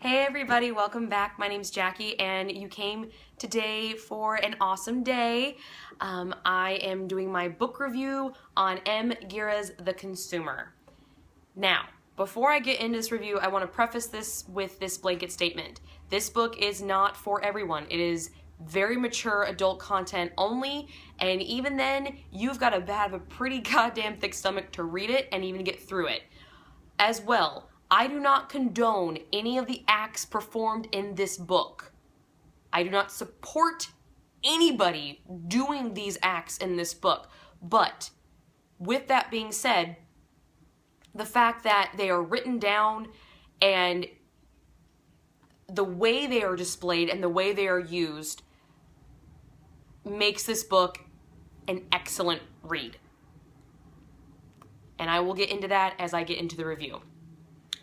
Hey everybody, welcome back. My name's Jackie and you came today for an awesome day. I am doing my book review on Gira's The Consumer. Now, before I get into this review, I want to preface this with this blanket statement. This book is not for everyone. It is very mature adult content only, and even then, you've got to have a pretty goddamn thick stomach to read it and even get through it. As well, I do not condone any of the acts performed in this book. I do not support anybody doing these acts in this book. But with that being said, the fact that they are written down and the way they are displayed and the way they are used makes this book an excellent read. And I will get into that as I get into the review.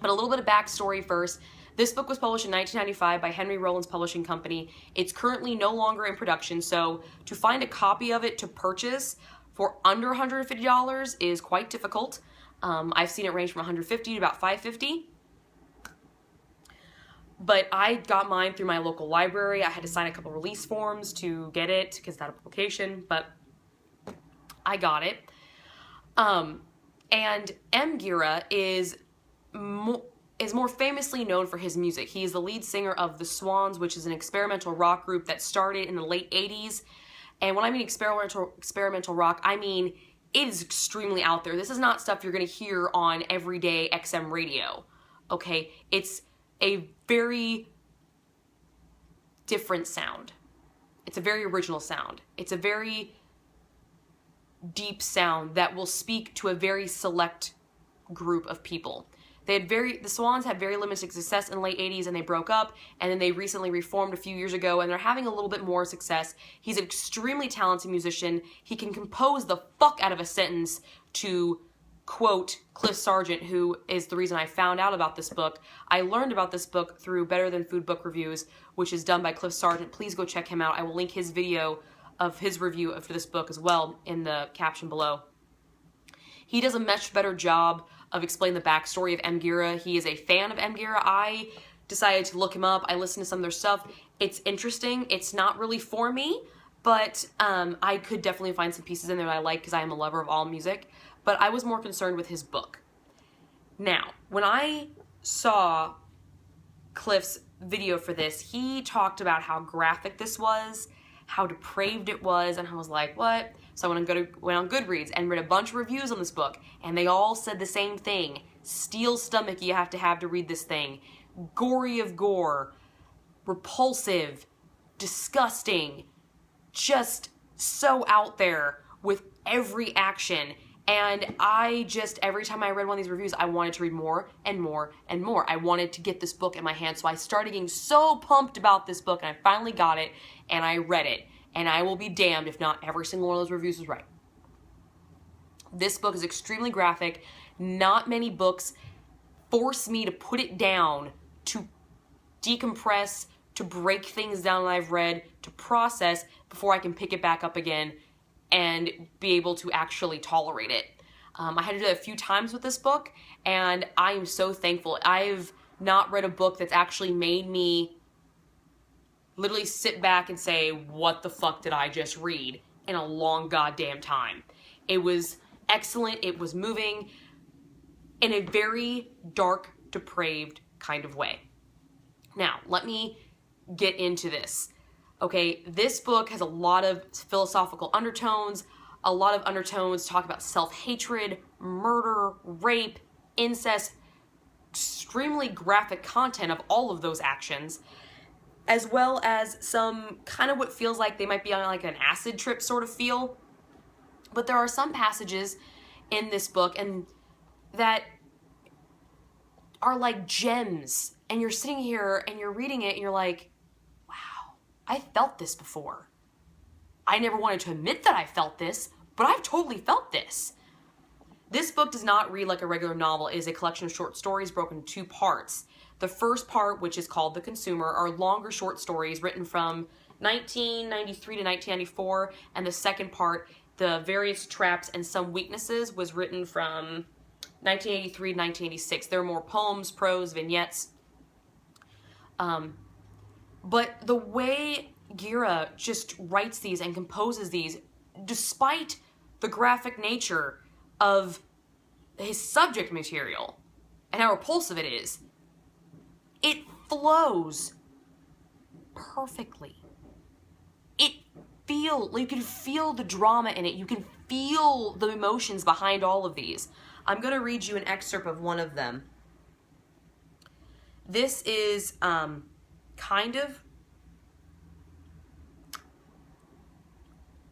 But a little bit of backstory first. This book was published in 1995 by Henry Rollins Publishing Company. It's currently no longer in production, so to find a copy of it to purchase for under $150 is quite difficult. I've seen it range from $150 to about $550. But I got mine through my local library. I had to sign a couple release forms to get it because it's not a publication, but I got it. And Gira is more famously known for his music. He is the lead singer of The Swans, which is an experimental rock group that started in the late 80s. And when I mean experimental rock, I mean it is extremely out there. This is not stuff you're going to hear on everyday XM radio. Okay? It's a very different sound. It's a very original sound. It's a very deep sound that will speak to a very select group of people. The Swans had very limited success in the late 80s and they broke up, and then they recently reformed a few years ago and they're having a little bit more success. He's an extremely talented musician. He can compose the fuck out of a sentence, to quote Cliff Sargent, who is the reason I found out about this book. I learned about this book through Better Than Food Book Reviews, which is done by Cliff Sargent. Please go check him out. I will link his video of his review for this book as well in the caption below. He does a much better job of explaining the backstory of Gira. He is a fan of Gira. I decided to look him up. I listened to some of their stuff. It's interesting. It's not really for me, but I could definitely find some pieces in there that I like because I am a lover of all music. But I was more concerned with his book. Now, when I saw Cliff's video for this, he talked about how graphic this was, how depraved it was, and I was like, what? So I went on Goodreads and read a bunch of reviews on this book, and they all said the same thing. Steel stomach you have to read this thing. Gory of gore. Repulsive. Disgusting. Just so out there with every action. And every time I read one of these reviews, I wanted to read more and more and more. I wanted to get this book in my hand, so I started getting so pumped about this book, and I finally got it, and I read it. And I will be damned if not every single one of those reviews was right. This book is extremely graphic. Not many books force me to put it down, to decompress, to break things down that I've read, to process before I can pick it back up again and be able to actually tolerate it. I had to do that a few times with this book, and I am so thankful. I've not read a book that's actually made me literally sit back and say, what the fuck did I just read, in a long goddamn time. It was excellent. It was moving in a very dark, depraved kind of way. Now, let me get into this. Okay, this book has a lot of philosophical undertones, a lot of undertones talk about self-hatred, murder, rape, incest, extremely graphic content of all of those actions, as well as some kind of what feels like they might be on like an acid trip sort of feel. But there are some passages in this book and that are like gems, and you're sitting here and you're reading it and you're like, wow, I felt this before. I never wanted to admit that I felt this, but I've totally felt this. This book does not read like a regular novel. It is a collection of short stories broken into two parts. The first part, which is called The Consumer, are longer short stories written from 1993 to 1994, and the second part, The Various Traps and Some Weaknesses, was written from 1983 to 1986. There are more poems, prose, vignettes. But the way Gira just writes these and composes these, despite the graphic nature of his subject material and how repulsive it is, it flows perfectly. You can feel the drama in it. You can feel the emotions behind all of these. I'm going to read you an excerpt of one of them. This is kind of,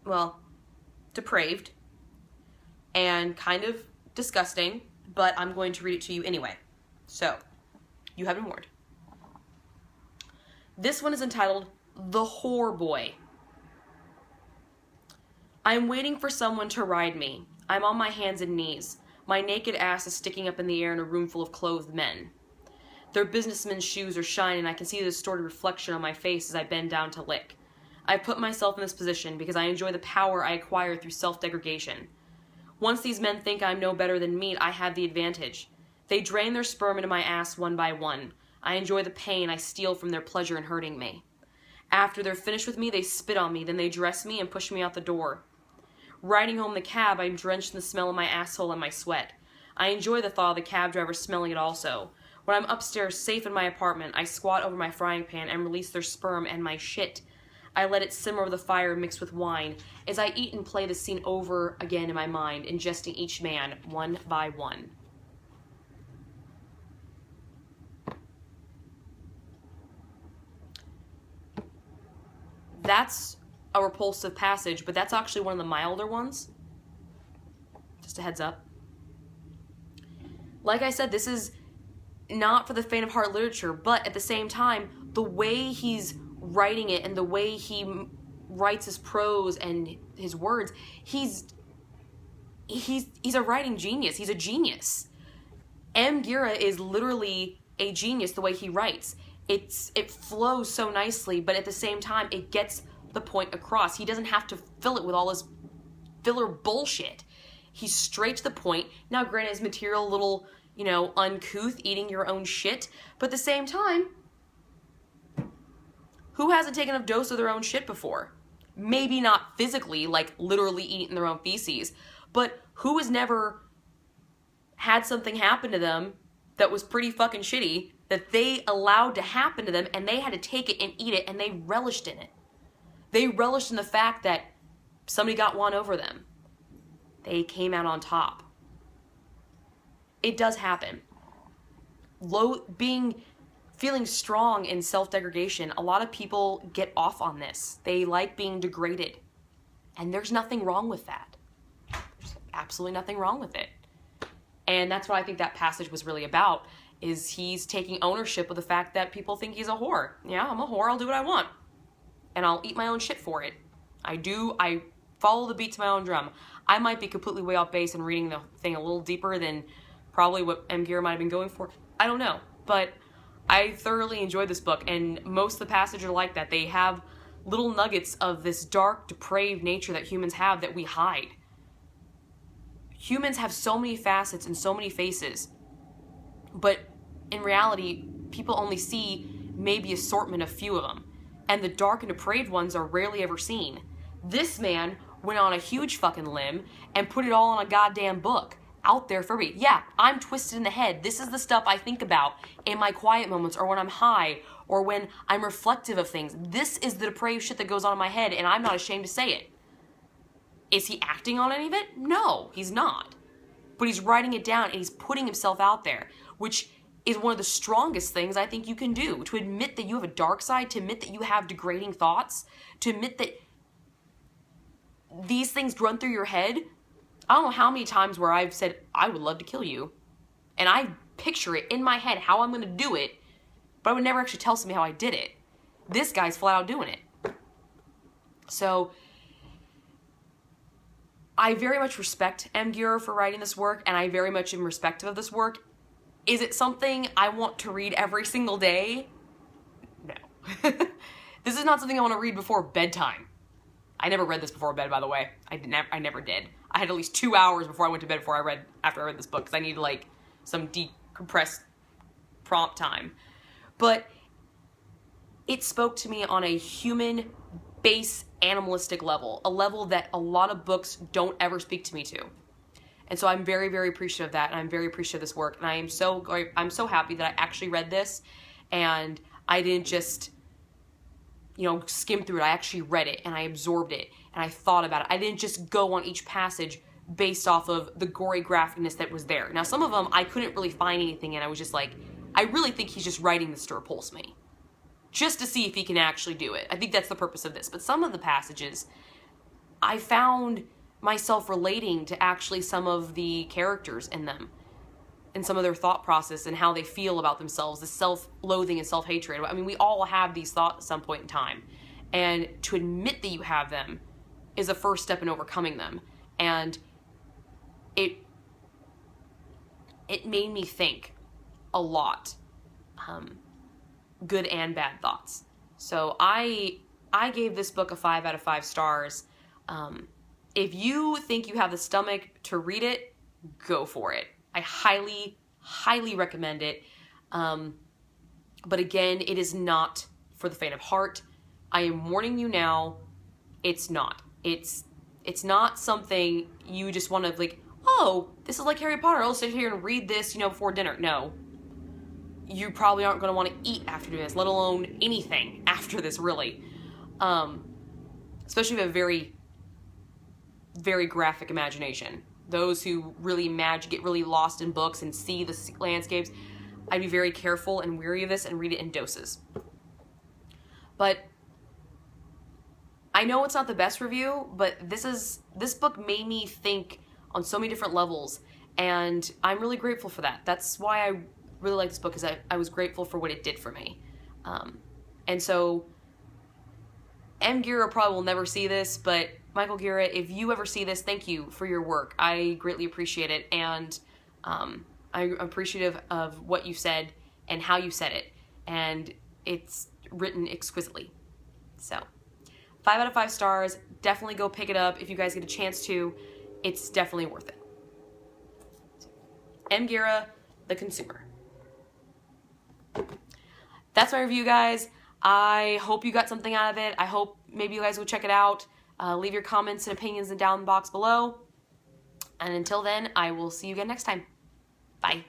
well, depraved and kind of disgusting, but I'm going to read it to you anyway. So, you have been warned. This one is entitled, The Whore Boy. I'm waiting for someone to ride me. I'm on my hands and knees. My naked ass is sticking up in the air in a room full of clothed men. Their businessmen's shoes are shining, and I can see the distorted reflection on my face as I bend down to lick. I've put myself in this position because I enjoy the power I acquire through self-degradation. Once these men think I'm no better than meat, I have the advantage. They drain their sperm into my ass one by one. I enjoy the pain I steal from their pleasure in hurting me. After they're finished with me, they spit on me, then they dress me and push me out the door. Riding home in the cab, I'm drenched in the smell of my asshole and my sweat. I enjoy the thought of the cab driver smelling it also. When I'm upstairs, safe in my apartment, I squat over my frying pan and release their sperm and my shit. I let it simmer over the fire mixed with wine. As I eat and play the scene over again in my mind, ingesting each man one by one. That's a repulsive passage, but that's actually one of the milder ones. Just a heads up. Like I said, this is not for the faint of heart literature, but at the same time, the way he's writing it and the way he writes his prose and his words, he's a writing genius. He's a genius. M. Gira is literally a genius the way he writes. It flows so nicely, but at the same time, it gets the point across. He doesn't have to fill it with all this filler bullshit. He's straight to the point. Now, granted, his material a little, uncouth, eating your own shit, but at the same time, who hasn't taken a dose of their own shit before? Maybe not physically, like literally eating their own feces, but who has never had something happen to them that was pretty fucking shitty that they allowed to happen to them and they had to take it and eat it and they relished in it? They relished in the fact that somebody got one over them. They came out on top. It does happen. Feeling strong in self-degradation, a lot of people get off on this. They like being degraded. And there's nothing wrong with that. There's absolutely nothing wrong with it. And that's what I think that passage was really about, is he's taking ownership of the fact that people think he's a whore. Yeah, I'm a whore, I'll do what I want. And I'll eat my own shit for it. I follow the beat to my own drum. I might be completely way off base and reading the thing a little deeper than probably what M. Gira might have been going for. I don't know. But I thoroughly enjoyed this book, and most of the passages are like that. They have little nuggets of this dark, depraved nature that humans have that we hide. Humans have so many facets and so many faces, but in reality, people only see maybe assortment of few of them. And the dark and depraved ones are rarely ever seen. This man went on a huge fucking limb and put it all in a goddamn book out there for me. Yeah, I'm twisted in the head. This is the stuff I think about in my quiet moments or when I'm high or when I'm reflective of things. This is the depraved shit that goes on in my head, and I'm not ashamed to say it. Is he acting on any of it? No, he's not. But he's writing it down and he's putting himself out there, which is one of the strongest things I think you can do. To admit that you have a dark side, to admit that you have degrading thoughts, to admit that these things run through your head. I don't know how many times where I've said, I would love to kill you. And I picture it in my head how I'm going to do it, but I would never actually tell somebody how I did it. This guy's flat out doing it. So I very much respect M. Gira for writing this work, and I very much am respectful of this work. Is it something I want to read every single day? No. This is not something I want to read before bedtime. I never read this before bed, by the way. I never did. I had at least 2 hours before I went to bed after I read this book, because I needed like some decompressed prompt time. But it spoke to me on a human, base, animalistic level, a level that a lot of books don't ever speak to me to. And so I'm very, very appreciative of that, and I'm very appreciative of this work, and I'm so happy that I actually read this, and I didn't just, you know, skim through it. I actually read it, and I absorbed it, and I thought about it. I didn't just go on each passage based off of the gory graphicness that was there. Now, some of them I couldn't really find anything, and I was just like, I really think he's just writing this to repulse me, just to see if he can actually do it. I think that's the purpose of this. But some of the passages, I found myself relating to actually some of the characters in them, and some of their thought process and how they feel about themselves, the self-loathing and self-hatred. I mean, we all have these thoughts at some point in time, and to admit that you have them is a first step in overcoming them. And it made me think a lot, good and bad thoughts. So I gave this book a 5 out of 5 stars. If you think you have the stomach to read it, go for it. I highly, highly recommend it. But again, it is not for the faint of heart. I am warning you now, it's not. It's not something you just want to like, oh, this is like Harry Potter, I'll sit here and read this, you know, before dinner. No. You probably aren't going to want to eat after doing this, let alone anything after this, really. Especially if you have a very, very graphic imagination. Those who really get really lost in books and see the landscapes, I'd be very careful and wary of this and read it in doses. But I know it's not the best review, but this book made me think on so many different levels, and I'm really grateful for that. That's why I really like this book, because I was grateful for what it did for me. And so Gira probably will never see this, but Michael Gira, if you ever see this, thank you for your work. I greatly appreciate it, and I'm appreciative of what you said and how you said it, and it's written exquisitely. So 5 out of 5 stars. Definitely go pick it up if you guys get a chance to. It's definitely worth it. Gira, The Consumer. That's my review, guys. I hope you got something out of it. I hope maybe you guys will check it out. Leave your comments and opinions down in the box below. And until then, I will see you again next time. Bye.